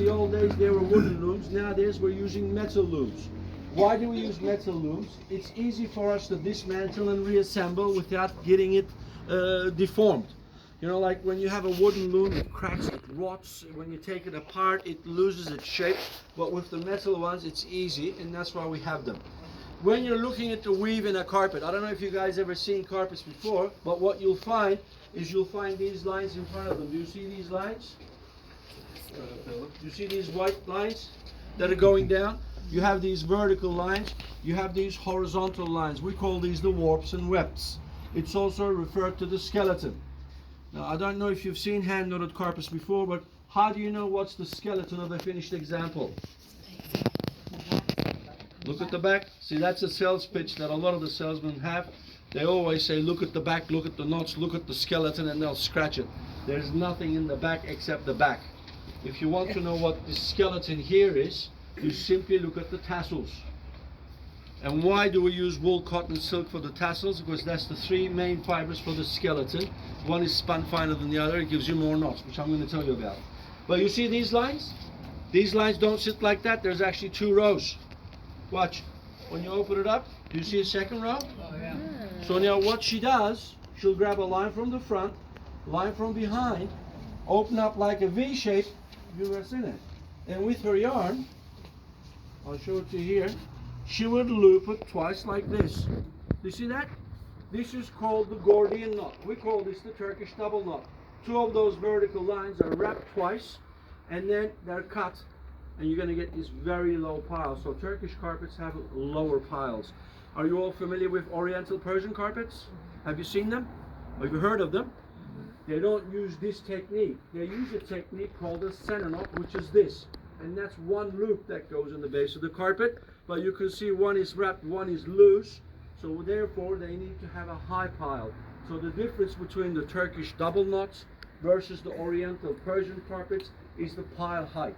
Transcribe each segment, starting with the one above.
the old days they were wooden looms. Nowadays we're using metal looms. Why do we use metal looms? It's easy for us to dismantle and reassemble without getting it deformed. You know, like when you have a wooden loom, it cracks, it rots. When you take it apart, it loses its shape. But with the metal ones, it's easy, and that's why we have them. When you're looking at the weave in a carpet, I don't know if you guys ever seen carpets before, but what you'll find is you'll find these lines in front of them. Do you see these lines? Do you see these white lines that are going down? You have these vertical lines, you have these horizontal lines. We call these the warps and wefts. It's also referred to the skeleton. Now, I don't know if you've seen hand knotted carpets before, but how do you know what's the skeleton of a finished example? Look at the back. See, that's a sales pitch that a lot of the salesmen have. They always say, look at the back, look at the knots, look at the skeleton, and they'll scratch it. There's nothing in the back except the back. If you want to know what the skeleton here is, you simply look at the tassels. And why do we use wool, cotton, silk for the tassels? Because that's the three main fibers for the skeleton. One is spun finer than the other. It gives you more knots, which I'm going to tell you about. But you see these lines? These lines don't sit like that. There's actually two rows. Watch. When you open it up, do you see a second row? Oh, yeah. So now what she does, she'll grab a line from the front, line from behind, open up like a V shape, you were in it. And with her yarn, I'll show it to you here, she would loop it twice like this. Do you see that? This is called the Gordian knot. We call this the Turkish double knot. Two of those vertical lines are wrapped twice, and then they're cut, and you're going to get these very low piles. So Turkish carpets have lower piles. Are you all familiar with Oriental Persian carpets? Have you seen them? Have you heard of them? They don't use this technique. They use a technique called a center knot, which is this. And that's one loop that goes in the base of the carpet. But you can see one is wrapped, one is loose. So therefore they need to have a high pile. So the difference between the Turkish double knots versus the Oriental Persian carpets is the pile height.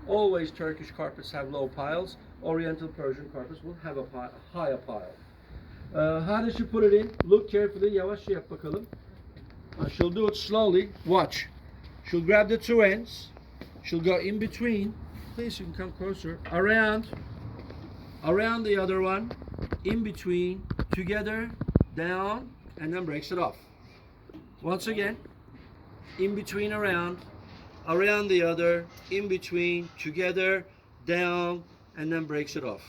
Always Turkish carpets have low piles. Oriental Persian carpets will have a higher pile. How does she put it in? Look carefully. Yavaş yap bakalım. She'll do it slowly. Watch. She'll grab the two ends. She'll go in between. Please, you can come closer. Around the other one. In between. Together. Down. And then breaks it off. Once again. In between, around the other, in between, together, down, and then breaks it off.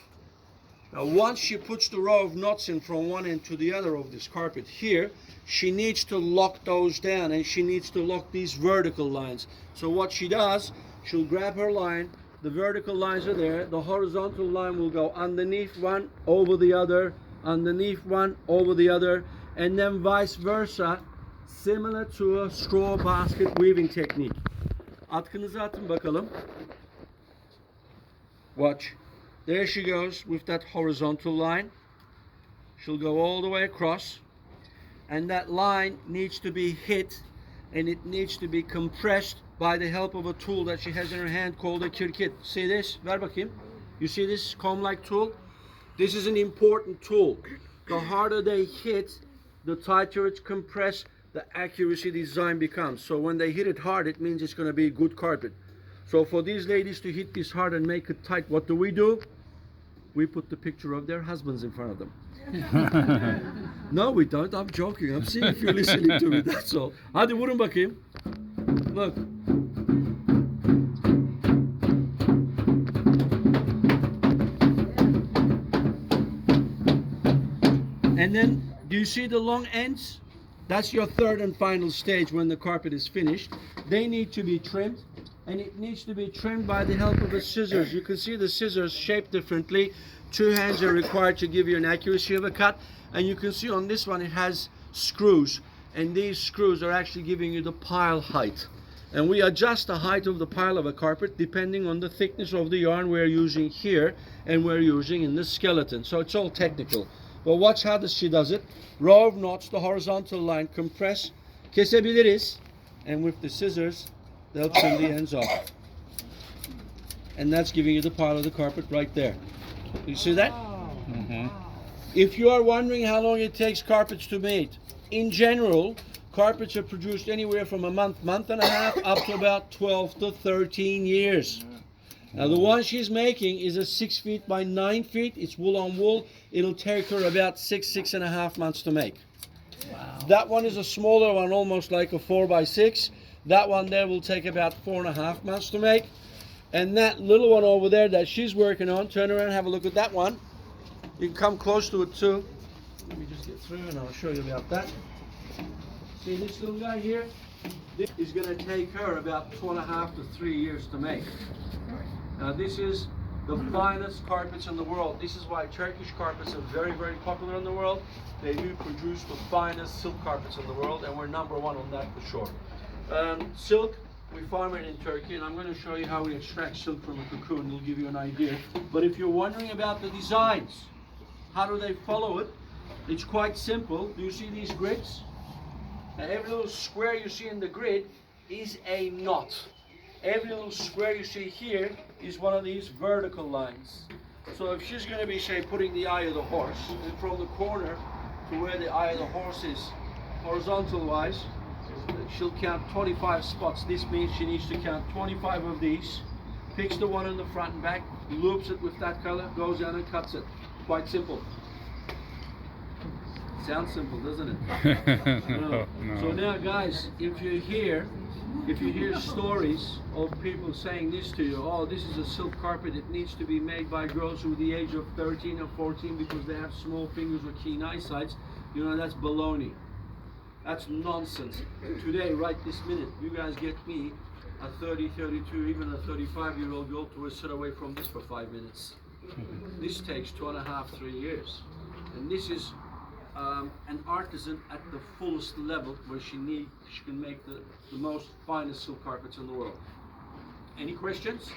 Now once she puts the row of knots in from one end to the other of this carpet here, she needs to lock those down, and she needs to lock these vertical lines. So what she does, she'll grab her line, the vertical lines are there, the horizontal line will go underneath one, over the other, underneath one, over the other, and then vice versa, similar to a straw basket weaving technique. Atkınızı atın bakalım. Watch. There she goes with that horizontal line. She'll go all the way across. And that line needs to be hit, and it needs to be compressed by the help of a tool that she has in her hand called a kirkit. See this? Ver bakayım. You see this comb-like tool? This is an important tool. The harder they hit, the tighter it's compressed, the accuracy design becomes. So when they hit it hard, it means it's going to be a good carpet. So for these ladies to hit this hard and make it tight, what do? We put the picture of their husbands in front of them. No, we don't. I'm joking. I'm seeing if you're listening to me. That's all. Hadi vurun bakayım. Look. And then, do you see the long ends? That's your third and final stage when the carpet is finished. They need to be trimmed, and it needs to be trimmed by the help of a scissors. You can see the scissors shaped differently. Two hands are required to give you an accuracy of a cut, and you can see on this one it has screws, and these screws are actually giving you the pile height. And we adjust the height of the pile of a carpet depending on the thickness of the yarn we're using here and we're using in the skeleton. So it's all technical. But watch how she does it. Row of knots, the horizontal line, compress, kesebiliriz, and with the scissors, they'll trim the ends off. And that's giving you the pile of the carpet right there. You see that? Mm-hmm. If you are wondering how long it takes carpets to mate, in general, carpets are produced anywhere from a month, month and a half, up to about 12 to 13 years. Now the one she's making is a 6 feet by 9 feet. It's wool on wool. It'll take her about 6.5 months to make. Wow. That one is a smaller one, almost like a 4 by 6. That one there will take about 4.5 months to make. And that little one over there that she's working on, turn around and have a look at that one. You can come close to it too. Let me just get through and I'll show you about that. See this little guy here? This is going to take her about 2.5 to 3 years to make. Now this is the finest carpets in the world. This is why Turkish carpets are very, very popular in the world. They do produce the finest silk carpets in the world, and we're #1 on that for sure. Silk, we farm it in Turkey, and I'm going to show you how we extract silk from a cocoon. It'll give you an idea. But if you're wondering about the designs, how do they follow it? It's quite simple. Do you see these grids? Now every little square you see in the grid is a knot. Every little square you see here is one of these vertical lines. So if she's going to be, say, putting the eye of the horse, and from the corner to where the eye of the horse is horizontal wise, she'll count 25 spots. This means she needs to count 25 of these, picks the one in the front and back, loops it with that color, goes down and cuts it. Quite simple. Sounds simple, doesn't it? No. So now guys, if you hear stories of people saying this to you, oh, this is a silk carpet, it needs to be made by girls who are the age of 13 or 14 because they have small fingers or keen eyesight, you know, that's baloney. That's nonsense. Today, right this minute, you guys get me, a 30, 32, even a 35-year-old girl to sit away from this for 5 minutes. This takes 2.5, 3 years. And this is an artisan at the fullest level where she can make the most finest silk carpets in the world. Any questions?